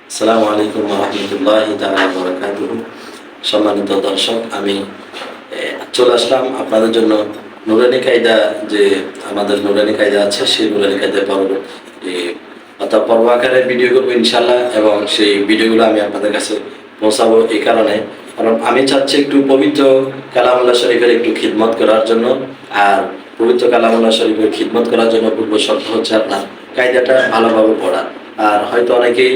আসসালামু আলাইকুম ওয়া রাহমাতুল্লাহি তাআলা ওয়া বারাকাতুহু। সম্মানিত দর্শক, আমি চলে আসলাম আপনাদের জন্য নুরানি কায়দা, যে আমাদের নুরানি কায়দা আছে সেই নুরানি কায়দা পর্ব অর্থাৎ পর্ব আকারে ভিডিও করবো ইনশাল্লাহ, এবং সেই ভিডিওগুলো আমি আপনাদের কাছে পৌঁছাবো এই কারণে, কারণ আমি চাচ্ছি একটু পবিত্র কালামুল্লাহ শরীফের একটু খিদমত করার জন্য। আর পবিত্র কালামুল্লাহ শরীফের খিদমত করার জন্য পূর্ব শর্ত হচ্ছে আপনার কায়দাটা ভালোভাবে পড়া। আর হয়তো অনেকেই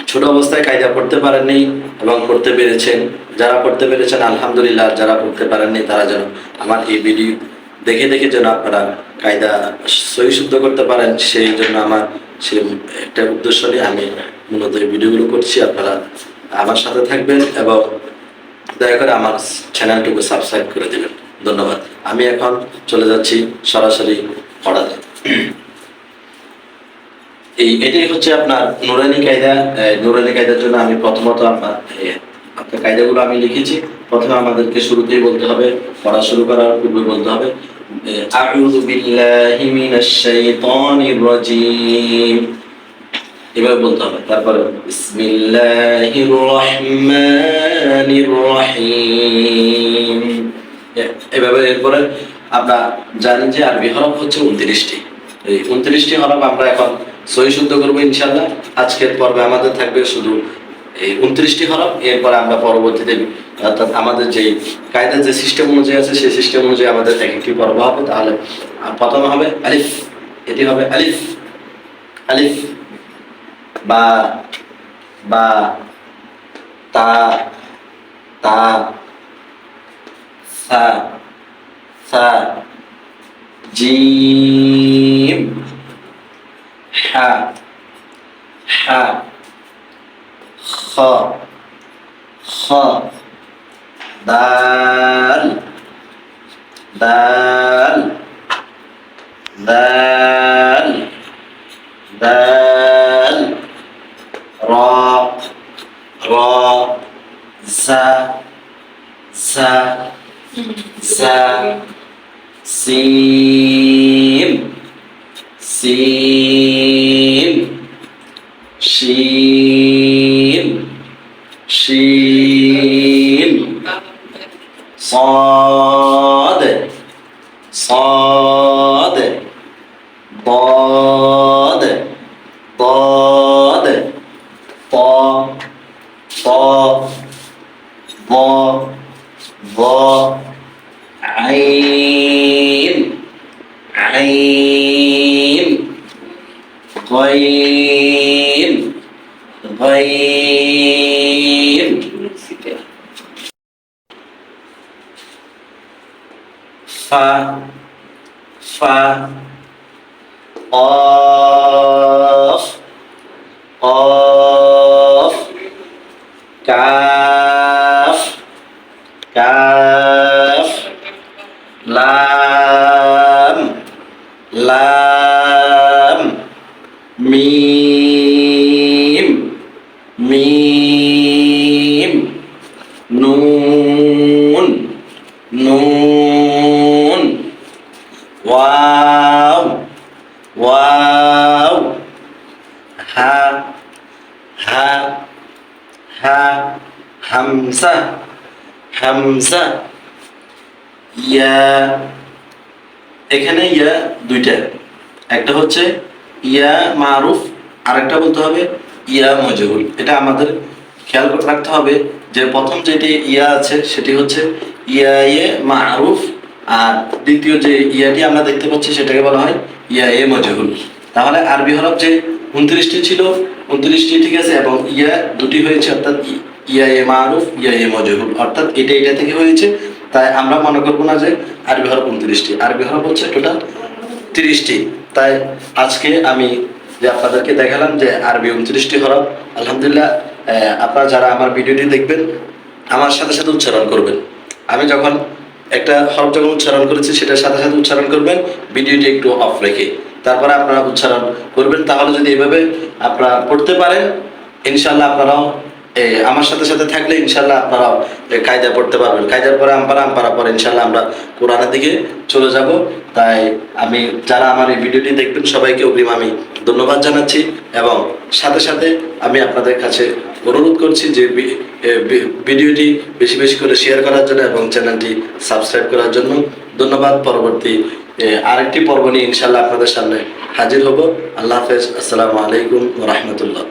ছোট অবস্থায় কায়দা পড়তে পারেননি এবং পড়তে পেরেছেন। যারা পড়তে পেরেছেন আলহামদুলিল্লাহ, যারা পড়তে পারেননি তারা যেন আমার এই ভিডিও দেখে দেখে যেন আপনারা কায়দা সহি শুদ্ধ করতে পারেন, সেই জন্য আমার সেই একটা উদ্দেশ্য নিয়ে আমি মূলত এই ভিডিওগুলো করছি। আপনারা আমার সাথে থাকবেন এবং দয়া করে আমার চ্যানেলটুকু সাবস্ক্রাইব করে দেবেন। ধন্যবাদ। আমি এখন চলে যাচ্ছি সরাসরি পড়াতে। এটাই হচ্ছে আপনার নুরানি কায়দা। নুরানি কায়দার জন্য আমি প্রথমত আপনার কায়দাগুলো আমি লিখেছি। প্রথমে আমাদেরকে শুরুতেই বলতে হবে, পড়া শুরু করার পূর্বে বলতে হবে আউযু বিল্লাহি মিনাশ শাইতানির রাজীম, এভাবে বলতে হবে। তারপরে বিসমিল্লাহির রহমানির রহিম, এভাবে। এরপরে আমরা জানি যে আরবি হরফ হচ্ছে 29টি। এই 29টি হরফ আমরা এখন সহি শুদ্ধ করবো ইনশাল্লাহ। আজকের পর্বে আমাদের থাকবে শুধু এই 29টি হরফ। এরপরে আমরা পরবর্তীতে অর্থাৎ আমাদের যে কায়দার যে সিস্টেম অনুযায়ী আছে সেই সিস্টেম অনুযায়ী আমাদের এক একটি পর্ব হবে। তাহলে প্রথমে হবে আলিফ, এটি হবে আলিফ। আলিফ বা বা তা তা সা সা জিম হা হা খ খ দাল দাল দাল দাল রা রা জা জা জা সিন সিন শিন শিন صاد صاد ضاد ضاد طا طا ضا ضا عين عين غين غين فا فا قاف قاف كاف كاف لام لام ميم ميم نون نون واو واو ها ها ها হামসা হামসা ইয়া। এখানে ইয়া দুইটা, একটা হচ্ছে ইয়া মারুফ, আর একটা বলতে হবে ইয়া মজহুল। এটা আমাদের খেয়াল করে রাখতে হবে যে প্রথম যেটি ইয়া আছে সেটি হচ্ছে ইয়া এ মারুফ, আর দ্বিতীয় যে ইয়াটি আমরা দেখতে পাচ্ছি সেটাকে বলা হয় ইয়া এ মজহুল। তাহলে আরবি হরফ যে 29টি ছিল 29টি ঠিক আছে, এবং ইয়া দুটি হয়েছে, অর্থাৎ ইয়া এ মারুফ ইয়া এ মজহুল, অর্থাৎ এটা থেকে হয়েছে। তাই আমরা মনে করবো না যে আরবি হরফ 29টি, আরবি হরফ হচ্ছে টোটাল 30টি। তাই আজকে আমি যে আপনাদেরকে দেখালাম যে আরবি 29টি হরফ। আলহামদুলিল্লাহ, আপনারা যারা আমার ভিডিওটি দেখবেন আমার সাথে সাথে উচ্চারণ করবেন। আমি যখন একটা হরফ যখন উচ্চারণ করেছি সেটার সাথে সাথে উচ্চারণ করবেন, ভিডিওটি একটু অফ রেখে তারপরে আপনারা উচ্চারণ করবেন। তাহলে যদি এভাবে আপনারা পড়তে পারেন ইনশাল্লাহ আপনারাও আমার সাথে সাথে থাকলে ইনশাল্লাহ আপনারা কায়দা পড়তে পারবেন। কায়দার পরে আমপারা, আমপারা পরে ইনশাল্লাহ আমরা কোরআনের দিকে চলে যাব। তাই আমি যারা আমার এই ভিডিওটি দেখবেন সবাইকে অগ্রিম আমি ধন্যবাদ জানাচ্ছি, এবং সাথে সাথে আমি আপনাদের কাছে অনুরোধ করছি যে ভিডিওটি বেশি বেশি করে শেয়ার করার জন্য এবং চ্যানেলটি সাবস্ক্রাইব করার জন্য। ধন্যবাদ। পরবর্তী আরেকটি পর্ব নিয়ে ইনশাল্লাহ আপনাদের সামনে হাজির হব। আল্লাহ হাফেজ। আসসালামু আলাইকুম ওয়া রাহমাতুল্লাহ।